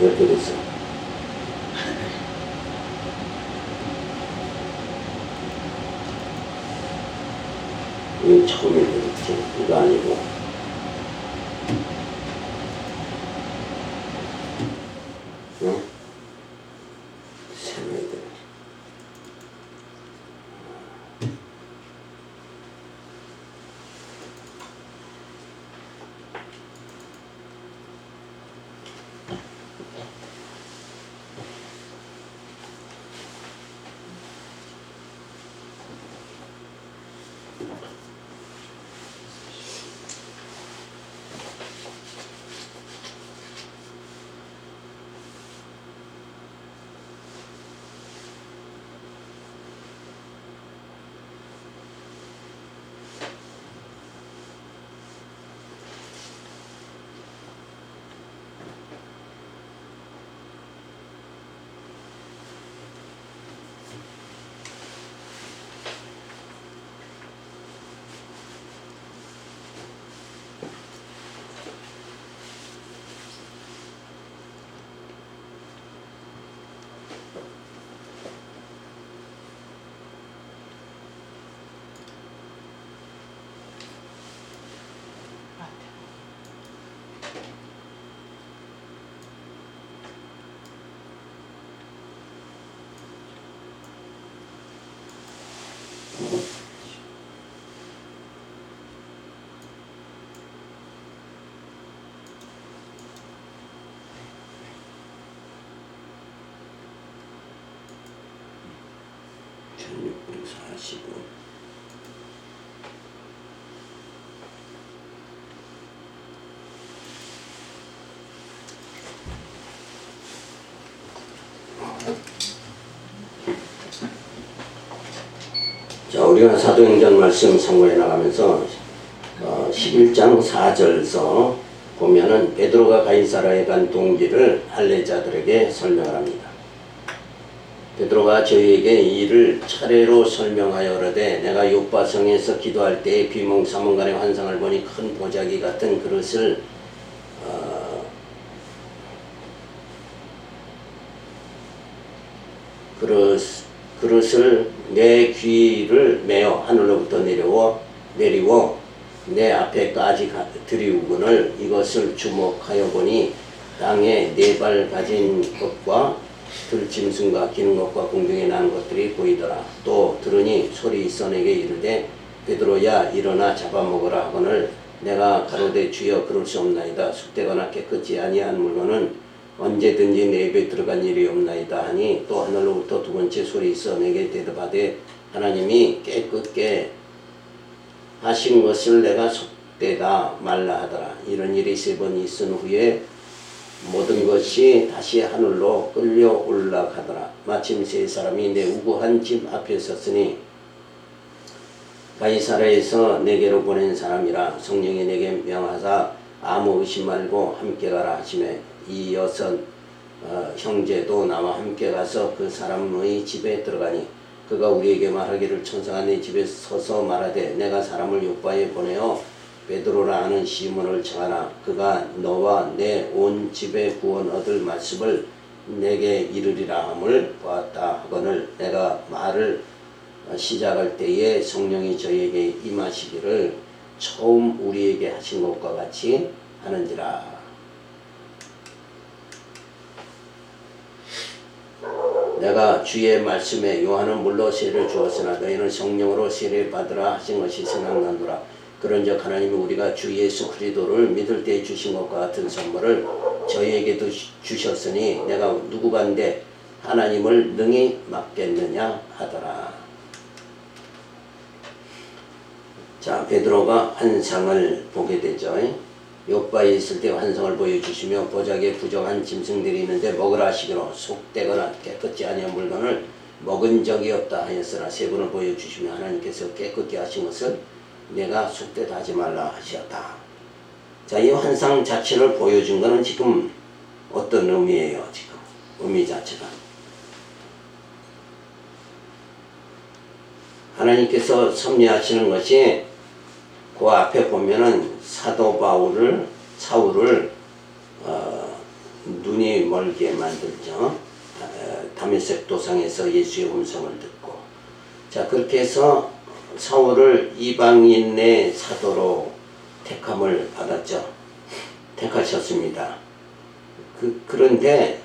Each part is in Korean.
이렇게 됐어. 이거 처음인데, 그치? 이거 아니고. 응? 세뇌들. 자, 우리가 사도행전 말씀 참고해 나가면서 11장 4절서 보면은 베드로가 가이사라에 간 동기를 할례자들에게 설명을 합니다. 베드로가 저희에게 이를 차례로 설명하여르되 내가 요바성에서 기도할 때에 비몽사몽간의 환상을 보니 큰 보자기 같은 그릇을 그릇을 내 귀를 메어 하늘로부터 내리워 내 앞에까지 들이우거늘 이것을 주목하여 보니 땅에 4발 가진 것과 들짐승과 기는 것과 공중에 나는 것들이 보이더라. 또 들으니 소리 있어 내게 이르되 베드로야 일어나 잡아먹으라 하거늘 내가 가로되 주여 그럴 수 없나이다. 숫되거나 깨끗이 아니한 물건은 언제든지 내 입에 들어간 일이 없나이다 하니 또 하늘로부터 두 번째 소리 있어 내게 대답하되 하나님이 깨끗게 하신 것을 내가 속되다 말라 하더라. 이런 일이 3번 있은 후에 모든 것이 다시 하늘로 끌려 올라가더라. 마침 3사람이 내 우고한 집 앞에 섰으니 가이사라에서 내게로 보낸 사람이라. 성령이 내게 명하사 아무 의심 말고 함께 가라 하시매 이 6 형제도 나와 함께 가서 그 사람의 집에 들어가니 그가 우리에게 말하기를 천사가 내 집에 서서 말하되 내가 사람을 요바에 보내어 베드로라 하는 시몬을 청하라. 그가 너와 내 온 집에 구원 얻을 말씀을 내게 이르리라 함을 보았다 하거늘 내가 말을 시작할 때에 성령이 저에게 임하시기를 처음 우리에게 하신 것과 같이 하는지라. 내가 주의 말씀에 요한은 물로 세례를 주었으나 너희는 성령으로 세례 받으라 하신 것이 생각나노라. 그런즉 하나님이 우리가 주 예수 그리스도를 믿을 때 주신 것과 같은 선물을 저희에게도 주셨으니 내가 누구간데 하나님을 능히 맡겠느냐 하더라. 자, 베드로가 환상을 보게 되죠. 요바에 있을 때 환상을 보여주시며 보자기에 부정한 짐승들이 있는데 먹으라 하시기로 속되거나 깨끗지 아니한 물건을 먹은 적이 없다 하였으나 3번을 보여주시며 하나님께서 깨끗게 하신 것을 내가 속되다 하지 말라 하셨다. 자, 이 환상 자체를 보여준 것은 지금 어떤 의미예요? 지금 의미 자체가 하나님께서 섭리하시는 것이 그 앞에 보면은 사도 사울을 눈이 멀게 만들죠. 다메섹 도상에서 예수의 음성을 듣고, 자 그렇게 해서 사울을 이방인의 사도로 택함을 받았죠. 택하셨습니다. 그런데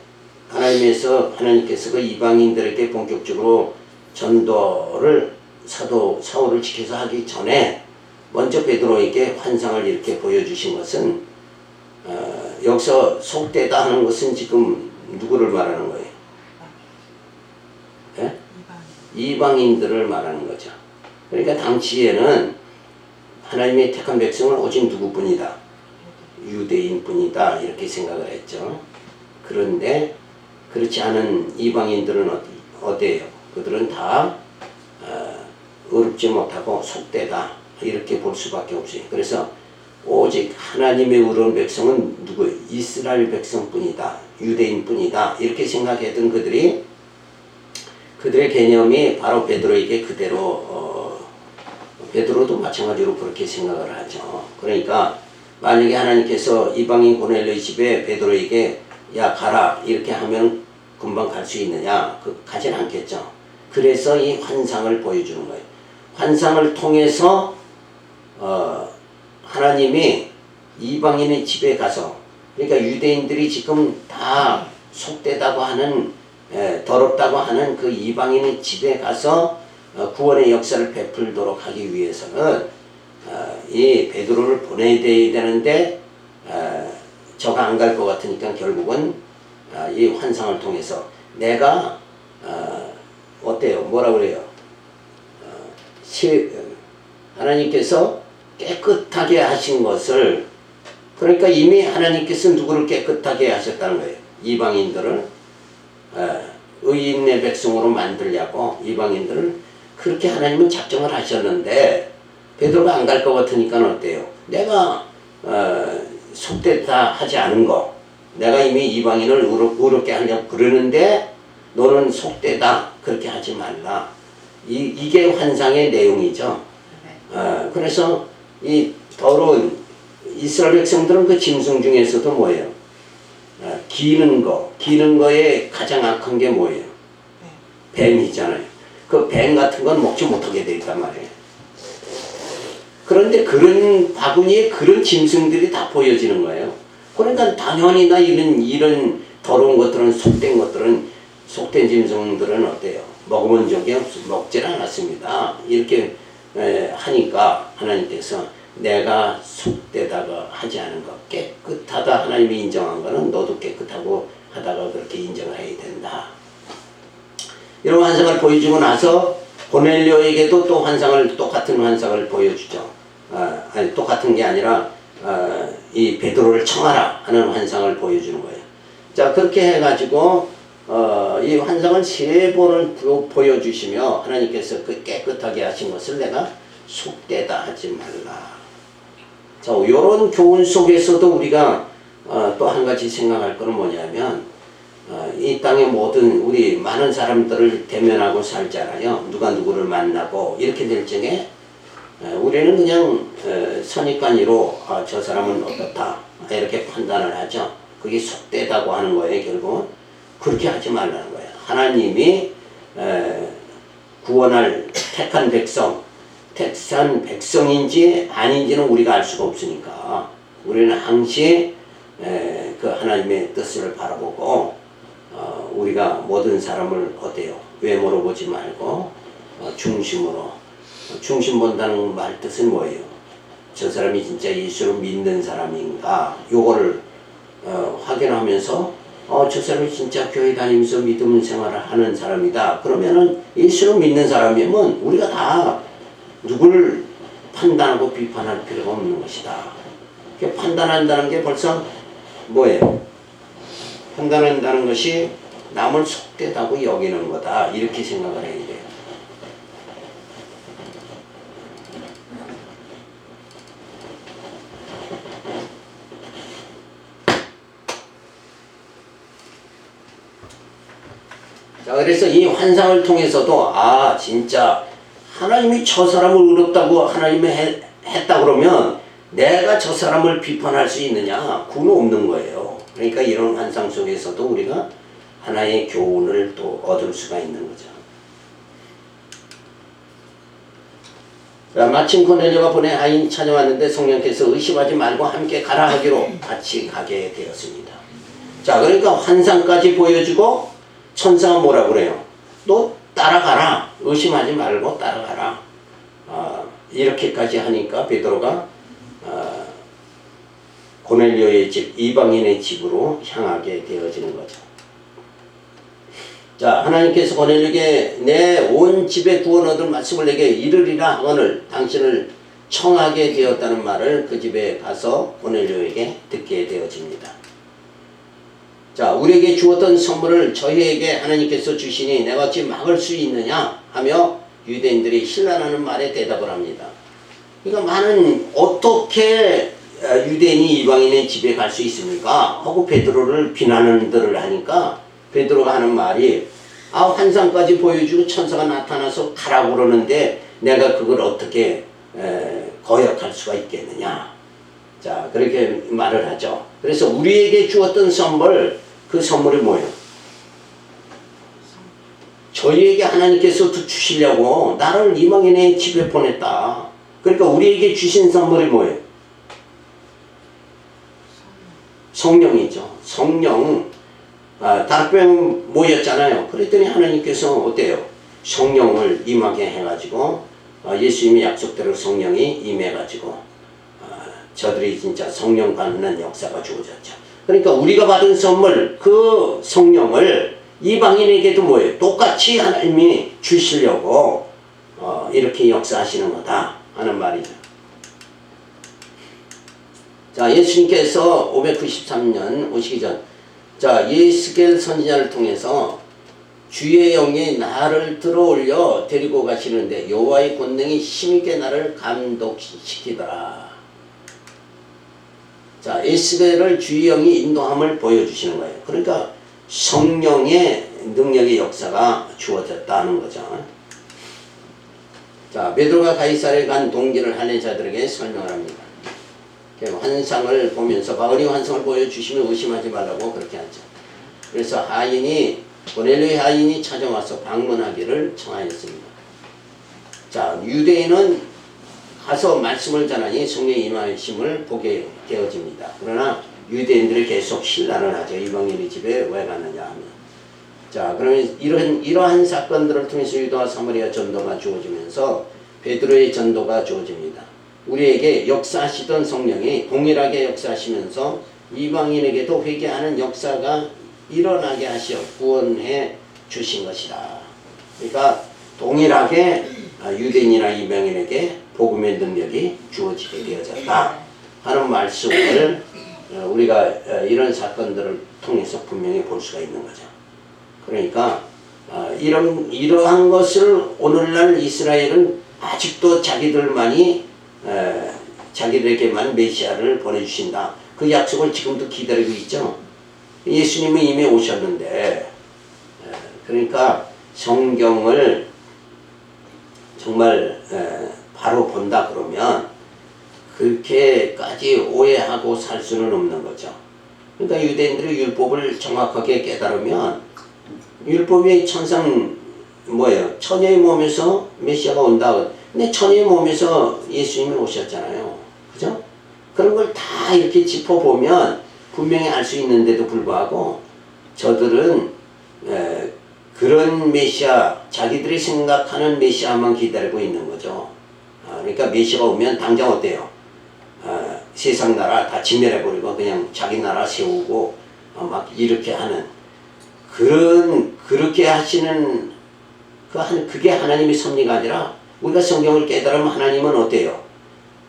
하나님께서 그 이방인들에게 본격적으로 전도를 사울을 지켜서 하기 전에 먼저 베드로에게 환상을 이렇게 보여주신 것은, 여기서 속되다 하는 것은 지금 누구를 말하는 거예요? 예? 이방인들을 말하는 거죠. 그러니까 당시에는 하나님의 택한 백성은 오직 누구뿐이다? 유대인뿐이다, 이렇게 생각을 했죠. 그런데 그렇지 않은 이방인들은 어때요? 그들은 다 의롭지 못하고 속되다, 이렇게 볼 수밖에 없어요. 그래서 오직 하나님의 의로운 백성은 누구예요? 이스라엘 백성뿐이다, 유대인뿐이다, 이렇게 생각했던 그들의 개념이 바로 베드로에게 그대로 베드로도 마찬가지로 그렇게 생각을 하죠. 그러니까 만약에 하나님께서 이방인 고넬료의 집에 베드로에게 야 가라 이렇게 하면 금방 갈 수 있느냐? 가진 않겠죠. 그래서 이 환상을 보여주는 거예요. 환상을 통해서 하나님이 이방인의 집에 가서, 그러니까 유대인들이 지금 다 속되다고 하는, 더럽다고 하는 그 이방인의 집에 가서 구원의 역사를 베풀도록 하기 위해서는 이 베드로를 보내야 되는데 저가 안 갈 것 같으니까 결국은 이 환상을 통해서 내가 어때요? 뭐라 그래요? 하나님께서 깨끗하게 하신 것을, 그러니까 이미 하나님께서 누구를 깨끗하게 하셨다는 거예요. 이방인들을 의인의 백성으로 만들려고 이방인들을 그렇게 하나님은 작정을 하셨는데, 베드로가 안 갈 것 같으니까 어때요? 내가 속되다 하지 않은 거, 내가 이미 이방인을 의롭게 하려고 그러는데 너는 속되다 그렇게 하지 말라. 이게 환상의 내용이죠. 그래서 이 더러운 이스라엘 백성들은 그 짐승 중에서도 뭐예요? 기는 거에 가장 악한 게 뭐예요? 뱀이잖아요. 그 뱀 같은 건 먹지 못하게 돼 있단 말이에요. 그런데 그런 바구니에 그런 짐승들이 다 보여지는 거예요. 그러니까 당연히 이런 더러운 것들은, 속된 짐승들은 어때요? 먹어본 적이 먹질 않았습니다. 이렇게 하니까 하나님께서 내가 속되다가 하지 않은 것, 깨끗하다 하나님이 인정한 거는 너도 깨끗하고 하다가 그렇게 인정을 해야 된다. 이런 환상을 보여주고 나서 고넬료에게도 또 똑같은 환상을 보여주죠. 아니 똑같은 게 아니라 이 베드로를 청하라 하는 환상을 보여주는 거예요. 자 그렇게 해가지고 이 환상을 3번을 보여주시며 하나님께서 그 깨끗하게 하신 것을 내가 속되다 하지 말라. 자 이런 교훈 속에서도 우리가 또 한 가지 생각할 것은 뭐냐면, 이 땅의 모든 우리 많은 사람들을 대면하고 살잖아요. 누가 누구를 만나고 이렇게 될 적에 우리는 그냥 선입관으로 저 사람은 어떻다 이렇게 판단을 하죠. 그게 속되다고 하는 거예요. 결국은 그렇게 하지 말라는 거예요. 하나님이 구원할 택한 백성인지 아닌지는 우리가 알 수가 없으니까 우리는 항시 그 하나님의 뜻을 바라보고 우리가 모든 사람을 어때요? 외모로 보지 말고 중심으로, 중심 본다는 말 뜻은 뭐예요? 저 사람이 진짜 예수를 믿는 사람인가? 요거를 확인하면서 저 사람이 진짜 교회 다니면서 믿음 생활을 하는 사람이다. 그러면은 예수를 믿는 사람이면 우리가 다 누구를 판단하고 비판할 필요가 없는 것이다. 판단한다는 게 벌써 뭐예요? 판단한다는 것이 남을 속되다고 여기는 거다. 이렇게 생각을 해야 돼요. 자, 그래서 이 환상을 통해서도 진짜 하나님이 저 사람을 의롭다고 하나님이 했다 그러면 내가 저 사람을 비판할 수 있느냐? 그건 없는 거예요. 그러니까 이런 환상 속에서도 우리가 하나의 교훈을 또 얻을 수가 있는 거죠. 마침 고넬료가 보낸 하인이 찾아왔는데 성령께서 의심하지 말고 함께 가라 하기로 같이 가게 되었습니다. 자, 그러니까 환상까지 보여주고 천사가 뭐라 그래요? 너 따라가라. 의심하지 말고 따라가라. 이렇게까지 하니까 베드로가 고넬료의 집, 이방인의 집으로 향하게 되어지는 거죠. 자, 하나님께서 고넬료에게 내 온 집에 구원 얻을 말씀을 내게 이르리라 하거늘 당신을 청하게 되었다는 말을 그 집에 가서 고넬료에게 듣게 되어집니다. 자, 우리에게 주었던 선물을 저희에게 하나님께서 주시니 내가 어찌 막을 수 있느냐 하며 유대인들이 신랄하는 말에 대답을 합니다. 그러니까 많은 어떻게 유대인이 이방인의 집에 갈 수 있습니까? 하고 베드로를 비난들을 하니까 베드로가 하는 말이 환상까지 보여주고 천사가 나타나서 가라고 그러는데 내가 그걸 어떻게 거역할 수가 있겠느냐. 자, 그렇게 말을 하죠. 그래서 우리에게 주었던 선물, 그 선물이 뭐예요? 저희에게 하나님께서 주시려고 나를 이방인의 집에 보냈다. 그러니까 우리에게 주신 선물이 뭐예요? 성령이죠. 성령. 다락방 모였잖아요. 그랬더니 하나님께서 어때요? 성령을 임하게 해가지고 예수님의 약속대로 성령이 임해가지고 저들이 진짜 성령 받는 역사가 주어졌죠. 그러니까 우리가 받은 선물, 그 성령을 이방인에게도 뭐예요? 똑같이 하나님이 주시려고 이렇게 역사하시는 거다 하는 말이죠. 자, 예수님께서 593년 오시기 전 예스겔 선지자를 통해서 주의 영이 나를 들어올려 데리고 가시는데 여호와의 권능이 힘있게 나를 감독시키더라. 자, 에스겔을 주의 영이 인도함을 보여주시는 거예요. 그러니까 성령의 능력의 역사가 주어졌다는 거죠. 자, 베드로가 가이사랴에 간 동기를 할례자들에게 설명을 합니다. 환상을 보면서 바울이 환상을 보여주시면 의심하지 말라고 그렇게 하죠. 그래서 고넬료의 하인이 찾아와서 방문하기를 청하였습니다. 자, 유대인은 가서 말씀을 전하니 성령의 임하심을 보게 되어집니다. 그러나 유대인들이 계속 신란을 하죠. 이방인의 집에 왜 갔느냐 하면. 자, 그러면 이러한 사건들을 통해서 유다와 사마리아 전도가 주어지면서 베드로의 전도가 주어집니다. 우리에게 역사하시던 성령이 동일하게 역사하시면서 이방인에게도 회개하는 역사가 일어나게 하시어 구원해 주신 것이다. 그러니까 동일하게 유대인이나 이방인에게 복음의 능력이 주어지게 되어졌다 하는 말씀을 우리가 이런 사건들을 통해서 분명히 볼 수가 있는 거죠. 그러니까 이러한 것을 오늘날 이스라엘은 아직도 자기들에게만 메시아를 보내주신다. 그 약속을 지금도 기다리고 있죠. 예수님은 이미 오셨는데, 그러니까 성경을 정말 바로 본다 그러면 그렇게까지 오해하고 살 수는 없는 거죠. 그러니까 유대인들이 율법을 정확하게 깨달으면 율법의 천상 뭐예요? 처녀의 몸에서 메시아가 온다. 근데 처녀의 몸에서 예수님이 오셨잖아요. 그죠? 그런 걸 다 이렇게 짚어보면 분명히 알 수 있는데도 불구하고 저들은 그런 메시아, 자기들이 생각하는 메시아만 기다리고 있는 거죠. 그러니까 메시아가 오면 당장 어때요? 세상 나라 다 진멸해버리고 그냥 자기 나라 세우고 막 이렇게 하는 그렇게 하시는 그게 하나님의 섭리가 아니라 우리가 성경을 깨달으면 하나님은 어때요?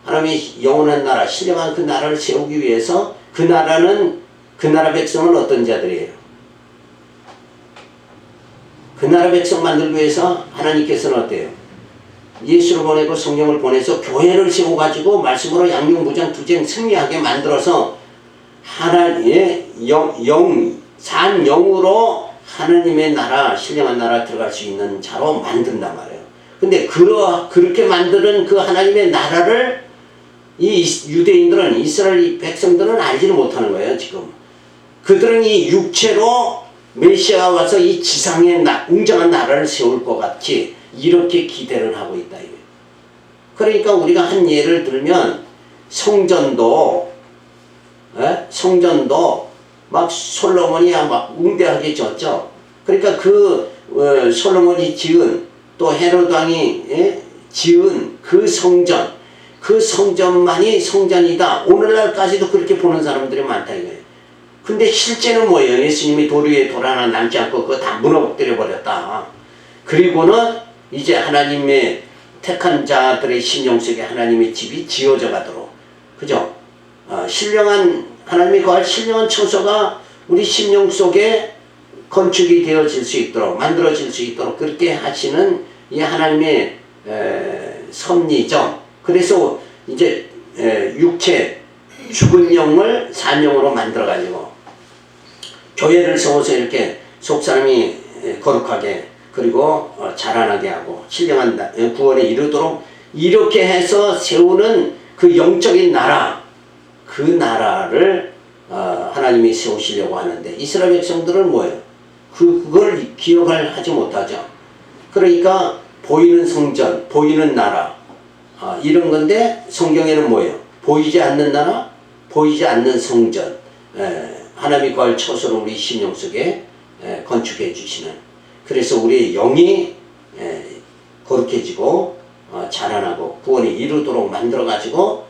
하나님의 영원한 나라, 신령한 그 나라를 세우기 위해서 그 나라 백성은 어떤 자들이에요? 그 나라 백성 만들기 위해서 하나님께서는 어때요? 예수를 보내고 성령을 보내서 교회를 세워가지고 말씀으로 양육무장투쟁 승리하게 만들어서 하나님의 산 영으로 하나님의 나라, 신령한 나라 들어갈 수 있는 자로 만든단 말이에요. 근데 그렇게 만드는 그 하나님의 나라를 이 유대인들은, 이스라엘 백성들은 알지를 못하는 거예요, 지금. 그들은 이 육체로 메시아가 와서 이 지상에 웅장한 나라를 세울 것 같이 이렇게 기대를 하고 있다. 그러니까 우리가 한 예를 들면 성전도 막 솔로몬이 막 웅대하게 졌죠. 그러니까 솔로몬이 지은, 또 헤롯 왕이 지은 그 성전만이 성전이다. 오늘날까지도 그렇게 보는 사람들이 많다 이거예요. 근데 실제는 뭐예요? 예수님이 돌 위에 돌 하나 남지 않고 그거 다 무너뜨려 버렸다. 그리고는 이제 하나님의 택한 자들의 심령 속에 하나님의 집이 지어져 가도록, 그죠? 하나님이 거할 신령한 처소가 우리 심령 속에 건축이 되어질 수 있도록, 만들어질 수 있도록 그렇게 하시는 이 하나님의 섭리죠. 그래서 이제 육체, 죽은 영을 산영으로 만들어가지고 교회를 세워서 이렇게 속사람이 거룩하게, 그리고 자라나게 하고 신령한 구원에 이르도록 이렇게 해서 세우는 그 영적인 나라, 그 나라를 하나님이 세우시려고 하는데, 이스라엘 백성들은 뭐예요? 그걸 기억을 하지 못하죠. 그러니까 보이는 성전, 보이는 나라, 이런 건데, 성경에는 뭐예요? 보이지 않는 나라, 보이지 않는 성전, 하나님이 거할 처소를 우리 심령 속에 건축해 주시는, 그래서 우리의 영이 거룩해지고 자라나고 구원이 이루도록 만들어 가지고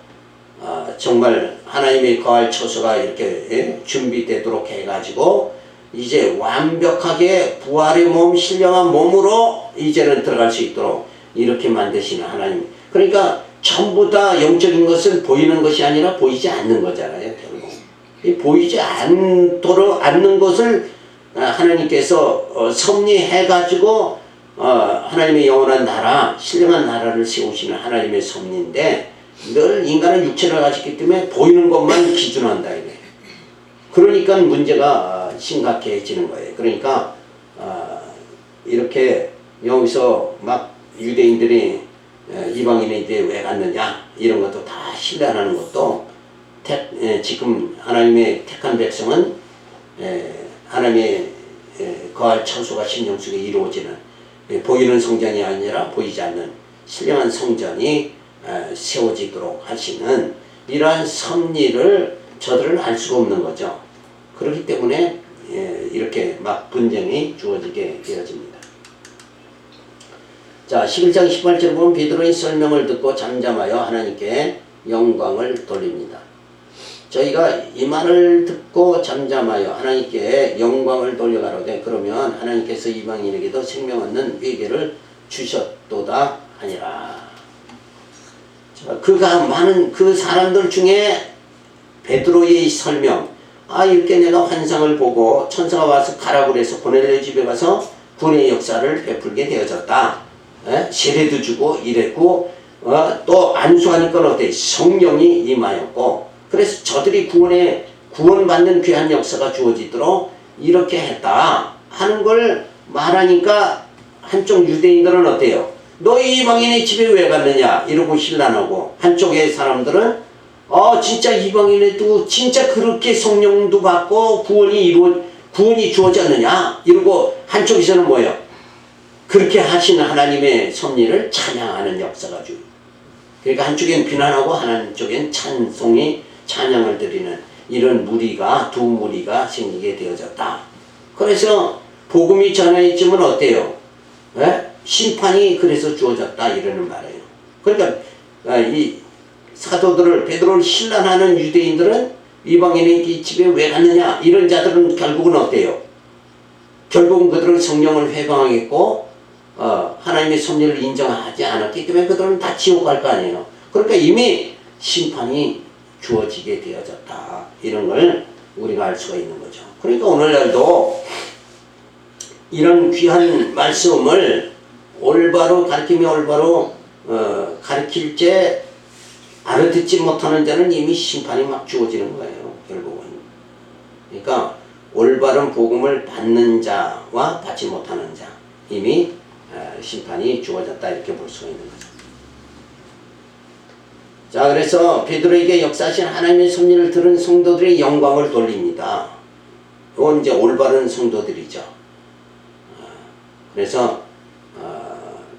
정말 하나님의 거할 처소가 이렇게 준비되도록 해 가지고 이제 완벽하게 부활의 몸, 신령한 몸으로 이제는 들어갈 수 있도록 이렇게 만드시는 하나님. 그러니까 전부 다 영적인 것은 보이는 것이 아니라 보이지 않는 거잖아요, 결국. 이 보이지 않는 것을 하나님께서 섭리해 가지고 하나님의 영원한 나라, 신령한 나라를 세우시는 하나님의 섭리인데, 늘 인간은 육체를 가졌기 때문에 보이는 것만 기준한다 이래. 그러니까 문제가 심각해지는 거예요. 그러니까 이렇게 여기서 막 유대인들이 이방인에 대해 왜 갔느냐 이런 것도 다 신뢰하는 것도 지금 하나님의 택한 백성은 하나님의 거할 처소가 심령 속에 이루어지는, 보이는 성전이 아니라 보이지 않는 신령한 성전이 세워지도록 하시는 이러한 섭리를 저들은 알 수가 없는 거죠. 그렇기 때문에 이렇게 막 분쟁이 주어지게 되어집니다. 자, 11장 18절 보면 베드로의 설명을 듣고 잠잠하여 하나님께 영광을 돌립니다. 저희가 이 말을 듣고 잠잠하여 하나님께 영광을 돌려가로되 그러면 하나님께서 이방인에게도 생명 얻는 회개를 주셨도다 하니라. 그가 많은 그 사람들 중에 베드로의 설명, 이렇게 내가 환상을 보고 천사가 와서 가라고 그래서 고넬료 집에 가서 구원의 역사를 베풀게 되어졌다. 세례도 주고 이랬고, 또 안수하니까 어때? 성령이 임하였고, 그래서 저들이 구원받는 귀한 역사가 주어지도록 이렇게 했다 하는 걸 말하니까 한쪽 유대인들은 어때요? 너희 이방인의 집에 왜 갔느냐 이러고 신란하고, 한쪽의 사람들은 진짜 이방인에도 진짜 그렇게 성령도 받고 구원이 주어졌느냐 이러고, 한쪽에서는 뭐예요? 그렇게 하시는 하나님의 섭리를 찬양하는 역사가 주. 그러니까 한쪽엔 비난하고 한쪽엔 찬양을 드리는 이런 두 무리가 생기게 되어졌다. 그래서 복음이 전해지면 어때요? 심판이 그래서 주어졌다 이러는 말이에요. 그러니까 이 사도들을, 베드로를 신란하는 유대인들은 이방인의 집에 왜 갔느냐 이런 자들은 결국은 어때요? 결국은 그들은 성령을 회방하겠고 하나님의 섭리를 인정하지 않았기 때문에 그들은 다 지옥 갈 거 아니에요. 그러니까 이미 심판이 주어지게 되어졌다 이런 걸 우리가 알 수가 있는 거죠. 그러니까 오늘날도 이런 귀한 말씀을 올바로 가르칠 때 알아듣지 못하는 자는 이미 심판이 막 주어지는 거예요, 결국은. 그러니까 올바른 복음을 받는 자와 받지 못하는 자 이미 심판이 주어졌다 이렇게 볼 수가 있는 거죠. 자, 그래서 베드로에게 역사하신 하나님의 섭리를 들은 성도들의 영광을 돌립니다. 이건 이제 올바른 성도들이죠. 그래서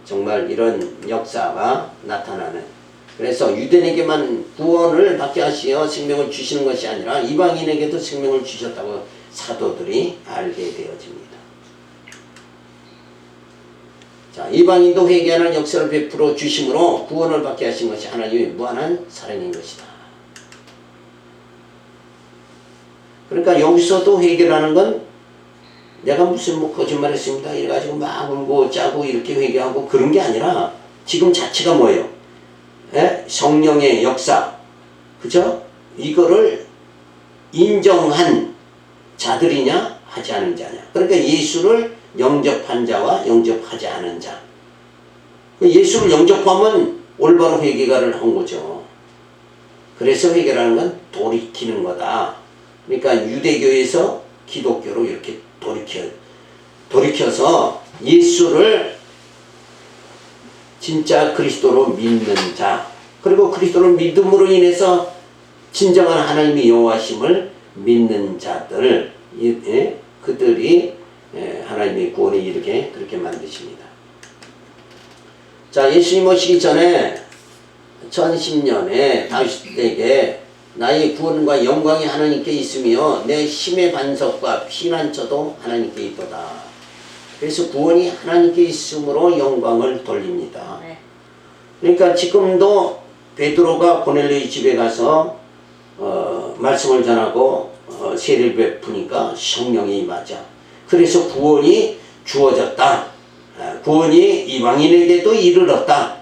정말 이런 역사가 나타나는, 그래서 유대인에게만 구원을 받게 하시어 생명을 주시는 것이 아니라 이방인에게도 생명을 주셨다고 사도들이 알게 되어집니다. 자, 이방인도 회개하는 역사를 베풀어 주심으로 구원을 받게 하신 것이 하나님의 무한한 사랑인 것이다. 그러니까 여기서도 회개라는 건 내가 무슨 뭐 거짓말했습니다 이래가지고 막 울고 짜고 이렇게 회개하고 그런 게 아니라 지금 자체가 뭐예요? 성령의 역사, 그죠? 이거를 인정한 자들이냐 하지 않은 자냐. 그러니까 예수를 영접한 자와 영접하지 않은 자. 예수를 영접하면 올바로 회개가를 한 거죠. 그래서 회개라는 건 돌이키는 거다. 그러니까 유대교에서 기독교로 이렇게 돌이켜서 예수를 진짜 그리스도로 믿는 자, 그리고 그리스도를 믿음으로 인해서 진정한 하나님의 여호와심을 믿는 자들, 그들이 하나님의 구원에 이르게 그렇게 만드십니다. 자, 예수님 오시기 전에 1010년에 다윗에게 나의 구원과 영광이 하나님께 있으며 내 힘의 반석과 피난처도 하나님께 있도다. 그래서 구원이 하나님께 있으므로 영광을 돌립니다. 그러니까 지금도 베드로가 고넬료의 집에 가서 말씀을 전하고 세례를 베푸니까 성령이 임하죠. 그래서 구원이 주어졌다. 구원이 이방인에게도 이르렀다.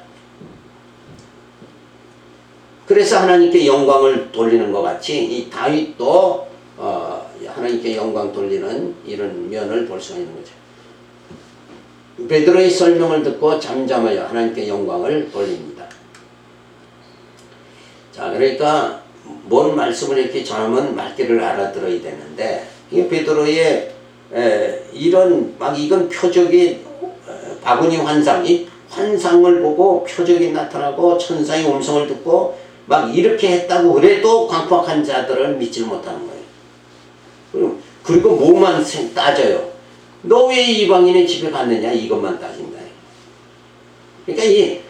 그래서 하나님께 영광을 돌리는 것 같이 이 다윗도 하나님께 영광 돌리는 이런 면을 볼 수가 있는 거죠. 베드로의 설명을 듣고 잠잠하여 하나님께 영광을 돌립니다. 자, 그러니까 뭔 말씀을 이렇게 전하면 말귀를 알아들어야 되는데, 이 베드로의 이런 이건 표적이 바구니 환상, 이 환상을 보고 표적이 나타나고 천사의 음성을 듣고 막 이렇게 했다고 그래도 광팍한 자들은 믿지 못하는 거예요. 그리고 뭐만 따져요. 너 왜 이방인의 집에 갔느냐 이것만 따진다. 그러니까 이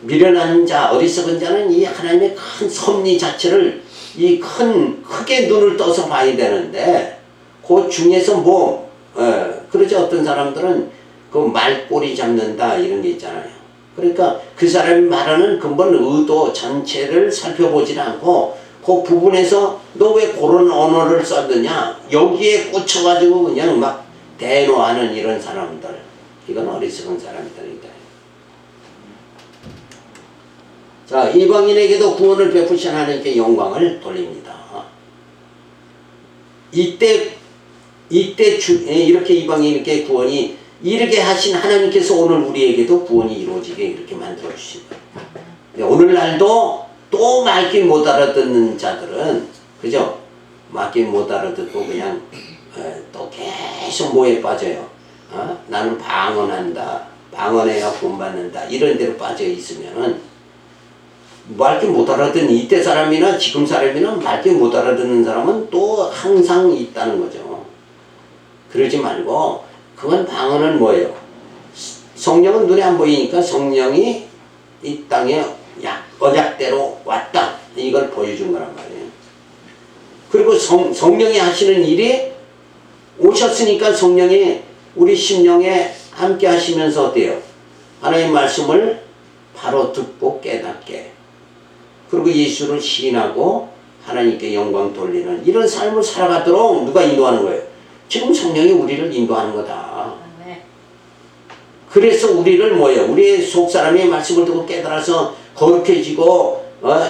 미련한 자, 어리석은 자는 이 하나님의 큰 섭리 자체를 크게 눈을 떠서 봐야 되는데, 그 중에서 그러죠. 어떤 사람들은 그 말꼬리 잡는다 이런 게 있잖아요. 그러니까 그 사람이 말하는 근본 의도 전체를 살펴보지 않고 그 부분에서 너 왜 그런 언어를 썼느냐 여기에 꽂혀가지고 그냥 막 대노하는 이런 사람들, 이건 어리석은 사람들이다. 자, 이방인에게도 구원을 베푸신 하나님께 영광을 돌립니다. 이때 이렇게 이방인에게 구원이 이르게 하신 하나님께서 오늘 우리에게도 구원이 이루어지게 이렇게 만들어 주신다. 오늘날도 또 말귀 못 알아듣는 자들은, 그죠? 말귀 못 알아듣고 그냥 또 계속 뭐에 빠져요. 나는 방언한다, 방언해야 구원받는다 이런 데로 빠져 있으면은 말귀 못 알아듣는 이때 사람이나 지금 사람이나 말귀 못 알아듣는 사람은 또 항상 있다는 거죠. 그러지 말고 그건 방언은 뭐예요? 성령은 눈에 안 보이니까 성령이 이 땅에 언약대로 왔다 이걸 보여준 거란 말이에요. 그리고 성령이 하시는 일이 오셨으니까 성령이 우리 심령에 함께 하시면서 어때요? 하나님의 말씀을 바로 듣고 깨닫게, 그리고 예수를 시인하고 하나님께 영광 돌리는 이런 삶을 살아가도록 누가 인도하는 거예요? 지금 성령이 우리를 인도하는 거다. 그래서 우리를 뭐예요? 우리의 속사람이 말씀을 듣고 깨달아서 거룩해지고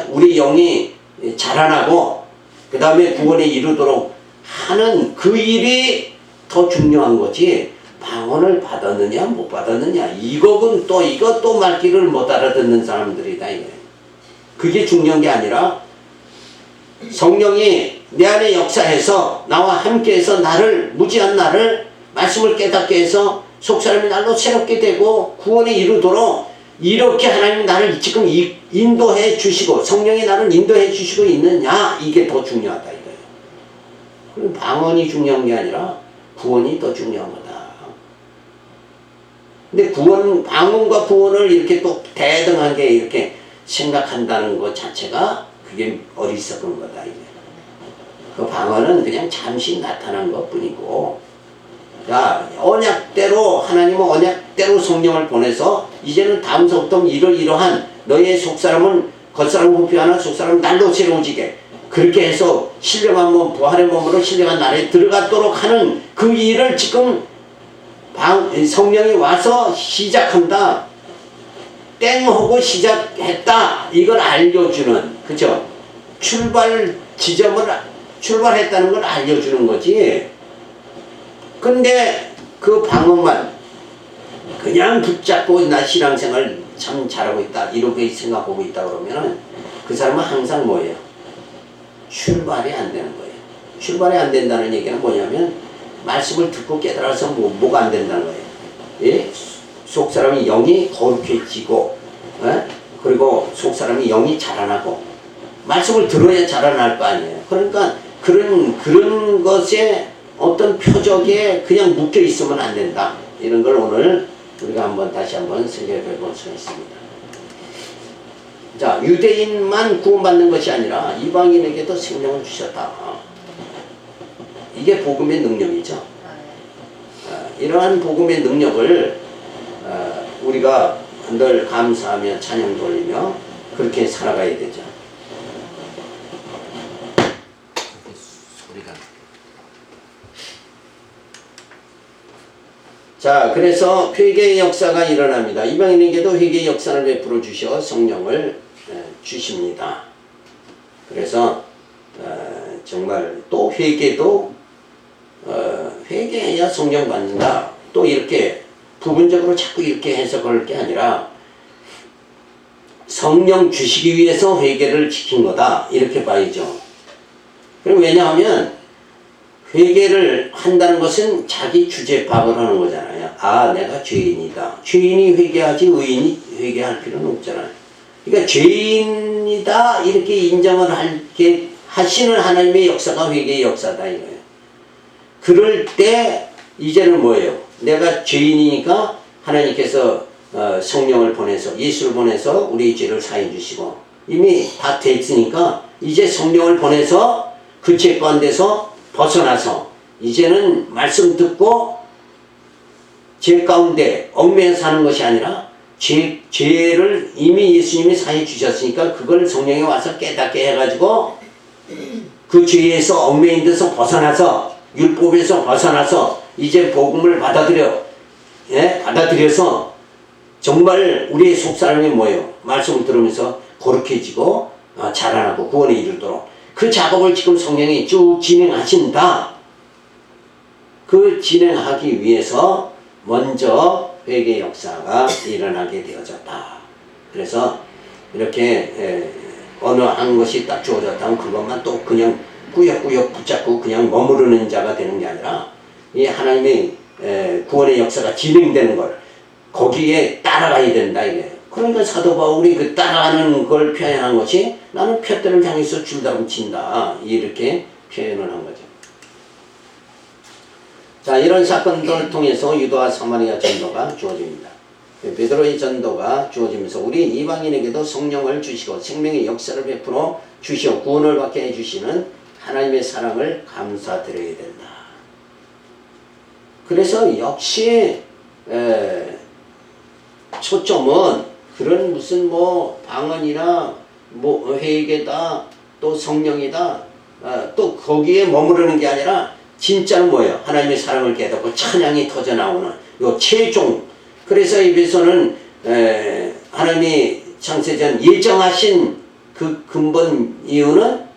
우리 영이 자라나고 그 다음에 구원에 이르도록 하는 그 일이 더 중요한 거지, 방언을 받았느냐 못 받았느냐 이것도 말귀를 못 알아듣는 사람들이다. 그게 중요한 게 아니라 성령이 내 안에 역사해서 나와 함께해서 무지한 나를 말씀을 깨닫게 해서 속사람이 날로 새롭게 되고 구원에 이르도록 이렇게 하나님 나를 지금 인도해 주시고 성령이 나를 인도해 주시고 있느냐, 이게 더 중요하다 이거예요. 그럼 방언이 중요한 게 아니라 구원이 더 중요한 거다. 근데 방언과 구원을 이렇게 또 대등하게 이렇게 생각한다는 것 자체가 그게 어리석은 거다 이게. 그 방언은 그냥 잠시 나타난 것 뿐이고, 야, 언약대로, 하나님은 언약대로 성령을 보내서 이제는 다음서부터 이러이러한 너의 속사람은 겉사람 부패하나 속사람은 날로 새로워지게, 그렇게 해서 신령한 몸, 부활의 몸으로 신령한 나라에 들어가도록 하는 그 일을 지금 성령이 와서 시작한다. 땡하고 시작했다. 이걸 알려주는, 그죠? 출발했다는 걸 알려주는 거지. 근데 그 방언만 그냥 붙잡고 나 신앙생활 참 잘하고 있다, 이렇게 생각하고 있다 그러면은 그 사람은 항상 뭐예요? 출발이 안 되는 거예요. 출발이 안 된다는 얘기는 뭐냐면 말씀을 듣고 깨달아서 뭐가 안 된다는 거예요. 예? 속사람이 영이 거룩해지고, 예? 그리고 속사람이 영이 자라나고, 말씀을 들어야 자라날 거 아니에요. 그러니까 그런 것에 어떤 표적에 그냥 묶여 있으면 안 된다. 이런 걸 오늘 우리가 다시 한번 생각해 볼 수 있습니다. 자, 유대인만 구원받는 것이 아니라 이방인에게도 생명을 주셨다. 이게 복음의 능력이죠. 이러한 복음의 능력을 우리가 늘 감사하며 찬양 돌리며 그렇게 살아가야 되죠. 소리가. 자, 그래서 회개의 역사가 일어납니다. 이방인에게도 회개의 역사를 베풀어 주셔 성령을 주십니다. 그래서 정말 또 회개도 회개해야 성령 받는다. 또 이렇게 부분적으로 자꾸 이렇게 해석할 게 아니라 성령 주시기 위해서 회개를 지킨 거다, 이렇게 봐야죠. 그럼 왜냐하면 회개를 한다는 것은 자기 주제 파악을 하는 거잖아요. 아, 내가 죄인이다. 죄인이 회개하지 의인이 회개할 필요는 없잖아요. 그러니까 죄인이다 이렇게 인정을 하게 하시는 하나님의 역사가 회개의 역사다 이거예요. 그럴 때 이제는 뭐예요? 내가 죄인이니까 하나님께서 성령을 보내서, 예수를 보내서 우리의 죄를 사해 주시고 이미 다 됐으니까 이제 성령을 보내서 그 죄 가운데서 벗어나서 이제는 말씀 듣고 죄 가운데 얽매여 사는 것이 아니라 죄를 이미 예수님이 사해 주셨으니까 그걸 성령이 와서 깨닫게 해가지고 그 죄에서 얽매인 데서 벗어나서, 율법에서 벗어나서 이제 복음을 받아들여서 정말 우리의 속사람이 뭐예요? 말씀을 들으면서 거룩해지고 자라나고 구원에 이르도록 그 작업을 지금 성령이 쭉 진행하신다. 그 진행하기 위해서 먼저 회개의 역사가 일어나게 되어졌다. 그래서 이렇게 어느 한 것이 딱 주어졌다면 그것만 또 그냥 꾸역꾸역 붙잡고 그냥 머무르는 자가 되는 게 아니라 이 하나님의 구원의 역사가 진행되는 걸 거기에 따라가야 된다 이게. 그러니까 사도 바울이 그 따라가는 걸 표현한 것이 나는 푯대를 향해서 줄다름친다 이렇게 표현을 한 거죠. 자, 이런 사건들을 통해서 유다와 사마리아 전도가 주어집니다. 베드로의 전도가 주어지면서 우리 이방인에게도 성령을 주시고 생명의 역사를 베풀어 주시어 구원을 받게 해주시는 하나님의 사랑을 감사드려야 된다. 그래서 역시 초점은 그런 무슨 방언이나 회개다 또 성령이다 또 거기에 머무르는 게 아니라 진짜는 뭐예요? 하나님의 사랑을 깨닫고 찬양이 터져 나오는 요 최종. 그래서 에베소는 하나님이 창세전 예정하신 그 근본 이유는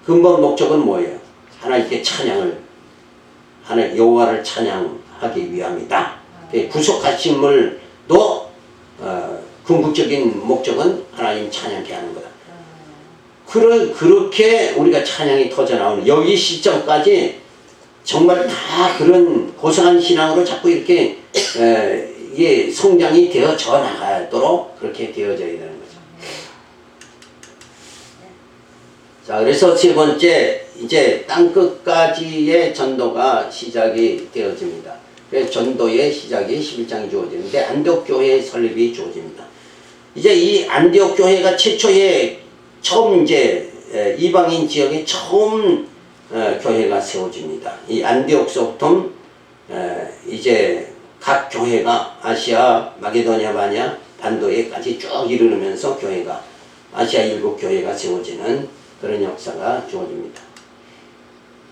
근본 목적은 뭐예요? 하나님께 하나님 여호와를 찬양하기 위함이다. 구속하심을도 궁극적인 목적은 하나님 찬양케 하는 거다. 그렇게 우리가 찬양이 터져 나오는 여기 시점까지 정말 다 그런 고상한 신앙으로 자꾸 이렇게 이게 성장이 되어져 나가도록 그렇게 되어져야 되는 거죠. 자, 그래서 세 번째, 이제 땅끝까지의 전도가 시작이 되어집니다. 그래서 전도의 시작이 11장이 주어지는데 안디옥 교회의 설립이 주어집니다. 이제 이 안디옥 교회가 최초에 처음 이제 이방인 지역에 처음 교회가 세워집니다. 이 안디옥서부터 이제 각 교회가 아시아, 마게도냐, 바냐, 반도에까지 쭉 이르면서 교회가 아시아 일곱 교회가 세워지는 그런 역사가 주어집니다.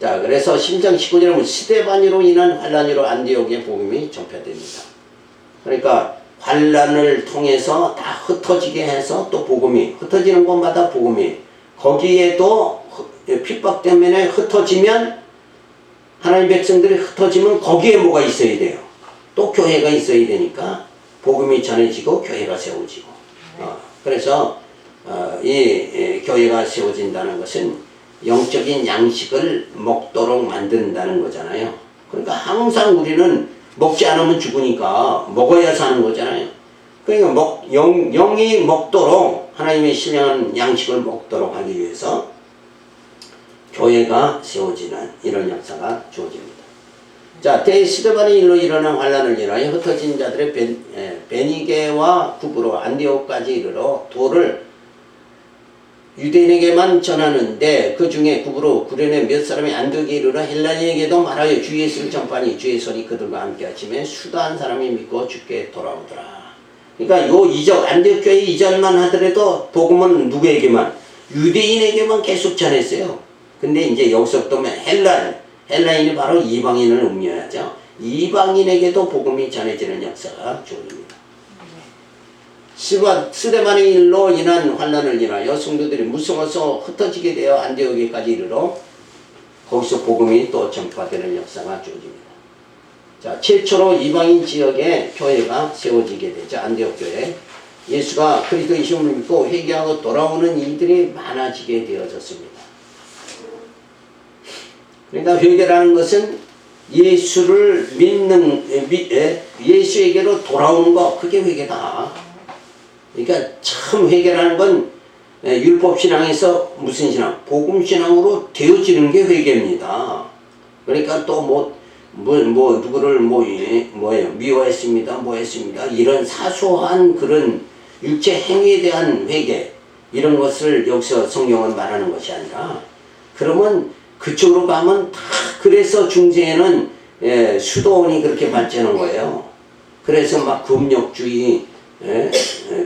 자, 그래서 10장 19절에 보면 스데반으로 인한 환란으로 안디옥의 복음이 전파됩니다. 그러니까 환란을 통해서 다 흩어지게 해서 또 복음이 흩어지는 곳마다 복음이 거기에도 핍박 때문에 흩어지면 하나님 백성들이 흩어지면 거기에 뭐가 있어야 돼요. 또 교회가 있어야 되니까 복음이 전해지고 교회가 세워지고 그래서 이 교회가 세워진다는 것은 영적인 양식을 먹도록 만든다는 거잖아요. 그러니까 항상 우리는 먹지 않으면 죽으니까 먹어야 사는 거잖아요. 그러니까 영이 먹도록 하나님의 신령한 양식을 먹도록 하기 위해서 교회가 세워지는 이런 역사가 주어집니다. 자, 대스데반의 일로 일어난 환란을 인하여 흩어진 자들의 베니게와 구브로 안디옥까지 이르러 도를 유대인에게만 전하는데 그 중에 구브로 구련의 몇 사람이 안디옥에 이르러 헬라인에게도 말하여 주 예수를 전파하니 주의 손이 그들과 함께 하시며 수다한 사람이 믿고 주께 돌아오더라. 그러니까 요 이적 안디옥 교회 이전만 하더라도 복음은 누구에게만 유대인에게만 계속 전했어요. 근데 이제 여기서부터 헬라인이 바로 이방인을 의미하죠. 이방인에게도 복음이 전해지는 역사가 주어집니다. 스데반의 일로 인한 환란을 인하여 성도들이 무서워서 흩어지게 되어 안디옥에까지 이르러 거기서 복음이 또 전파되는 역사가 주어집니다. 자, 최초로 이방인 지역에 교회가 세워지게 되죠. 안디옥 교회. 예수가 그리스도의 이심을 믿고 회개하고 돌아오는 이들이 많아지게 되어졌습니다. 그러니까 회개라는 것은 예수를 믿는 예수에게로 돌아오는 거, 그게 회개다. 그러니까 참 회개라는 건 율법신앙에서 무슨 신앙? 복음신앙으로 되어지는 게 회개입니다. 그러니까 또 누구를 미워했습니다, 했습니다. 이런 사소한 그런 육체 행위에 대한 회개, 이런 것을 여기서 성경은 말하는 것이 아니라, 그러면 그쪽으로 가면 다, 그래서 중세에는 수도원이 그렇게 발전한 거예요. 그래서 막 금욕주의,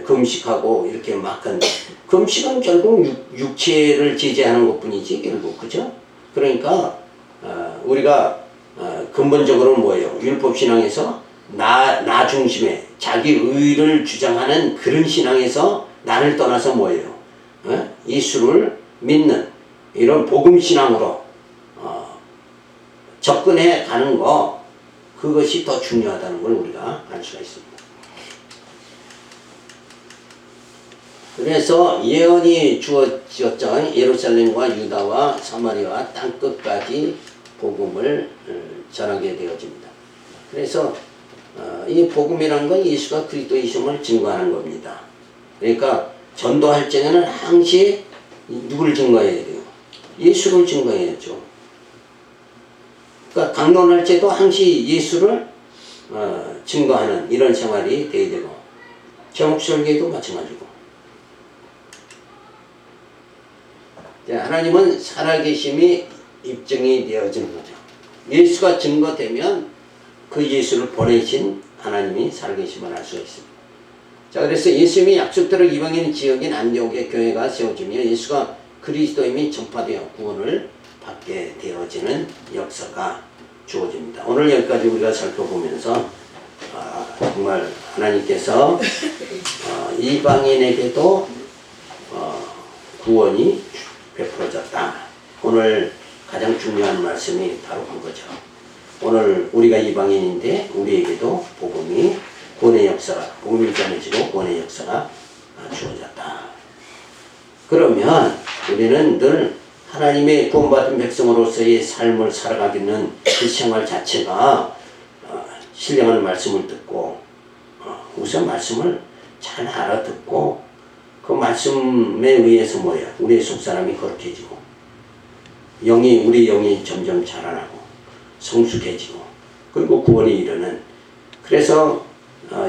금식하고 이렇게 막 한데, 금식은 결국 육체를 제재하는 것 뿐이지, 결국. 그죠? 그러니까, 우리가, 근본적으로는 뭐예요? 율법신앙에서 나 중심의 자기 의를 주장하는 그런 신앙에서 나를 떠나서 뭐예요? 예수를 믿는 이런 복음신앙으로 접근해 가는 거, 그것이 더 중요하다는 걸 우리가 알 수가 있습니다. 그래서 예언이 주어졌죠. 예루살렘과 유다와 사마리아와 땅끝까지 복음을 전하게 되어집니다. 그래서 이 복음이라는 건 예수가 그리스도이심을 증거하는 겁니다. 그러니까 전도할 적에는 항시 누구를 증거해야 돼요? 예수를 증거해야죠. 그러니까 강론할 때도 항시 예수를 증거하는 이런 생활이 돼야 되고, 제목설계도 마찬가지고. 하나님은 살아계심이 입증이 되어지는 거죠. 예수가 증거되면 그 예수를 보내신 하나님이 살아계심을 알 수가 있습니다. 자, 그래서 예수님이 약속대로 이방인 지역인 안디옥의 교회가 세워지며 예수가 그리스도임이 전파되어 구원을 받게 되어지는 역사가 주어집니다. 오늘 여기까지 우리가 살펴보면서 정말 하나님께서 이방인에게도 구원이 베풀어졌다. 오늘 가장 중요한 말씀이 바로 그거죠. 오늘 우리가 이방인인데 우리에게도 복음이 구원의 역사가, 복음이 전해지고 구원의 역사가 주어졌다. 그러면 우리는 늘 하나님의 구원받은 백성으로서의 삶을 살아가기는 그 생활 자체가 신령한 말씀을 듣고 우선 말씀을 잘 알아듣고 그 말씀에 의해서 뭐야? 우리의 속사람이 거룩해지고 우리 영이 점점 자라나고 성숙해지고 그리고 구원이 이르는 그래서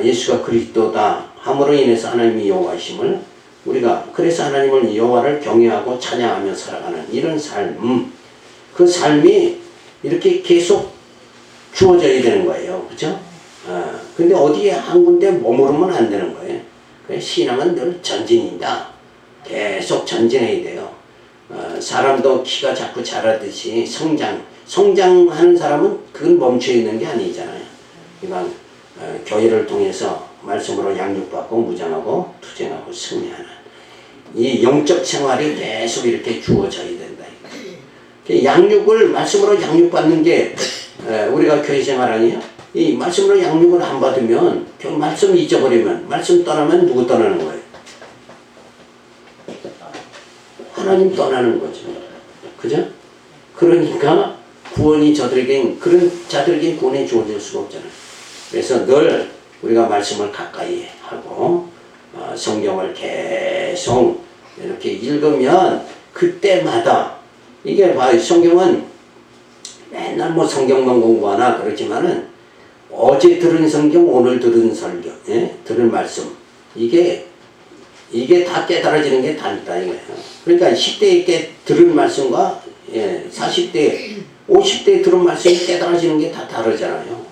예수가 그리스도다 함으로 인해서 하나님이 여호와이심을 우리가 그래서 하나님을 여호와를 경외하고 찬양하며 살아가는 이런 삶 그 삶이 이렇게 계속 주어져야 되는 거예요. 그죠? 근데 어디에 한 군데 머무르면 안 되는 거예요. 신앙은 늘 전진이다. 계속 전진해야 돼요. 사람도 키가 자꾸 자라듯이 성장하는 사람은 그건 멈춰 있는 게 아니잖아요. 이건 교회를 통해서 말씀으로 양육받고 무장하고 투쟁하고 승리하는 이 영적 생활이 계속 이렇게 주어져야 된다. 양육을 말씀으로 양육받는 게 우리가 교회 생활 아니에요? 이 말씀으로 양육을 안 받으면 말씀 잊어버리면 말씀 떠나면 누구 떠나는 거예요? 하나님 떠나는 거죠. 그죠? 그러니까 구원이 그런 자들에겐 구원이 주어질 수가 없잖아요. 그래서 늘 우리가 말씀을 가까이 하고 성경을 계속 이렇게 읽으면 그때마다 이게 성경은 맨날 뭐 성경만 공부하나 그렇지만은 어제 들은 성경 오늘 들은 설교 들은 말씀 이게 다 깨달아지는 게 다르다 이거예요. 그러니까 10대에 들은 말씀과 40대 50대에 들은 말씀이 깨달아지는 게 다 다르잖아요.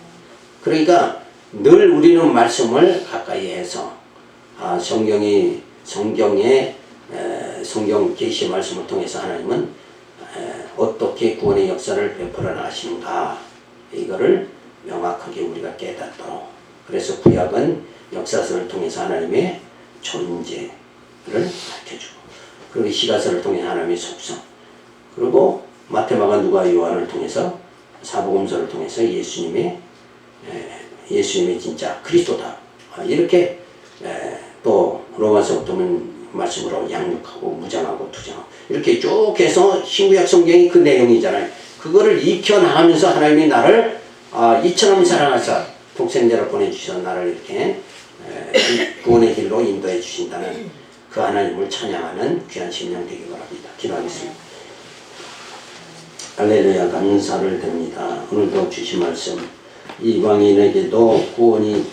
그러니까 늘 우리는 말씀을 가까이 해서 성경의 성경 계시 말씀을 통해서 하나님은 어떻게 구원의 역사를 베풀어 나가시는가 이거를 명확하게 우리가 깨닫도록 그래서 구약은 역사서를 통해서 하나님의 존재를 밝혀주고 그리고 시가서를 통해 하나님의 속성 그리고 마태마가 누가 요한을 통해서 사복음서를 통해서 예수님의 진짜 그리스도다 이렇게 또 로마서부터 보면 말씀으로 양육하고 무장하고 투쟁하고 이렇게 쭉 해서 신구약 성경이 그 내용이잖아요. 그거를 익혀나가면서 하나님이 나를 이처럼 사랑하사 독생자를 보내주셔서 나를 이렇게 구원의 길로 인도해 주신다는 그 하나님을 찬양하는 귀한 심령 되기 바랍니다. 기도하겠습니다. 할렐루야 감사를 드립니다. 오늘도 주신 말씀 이방인에게도 구원이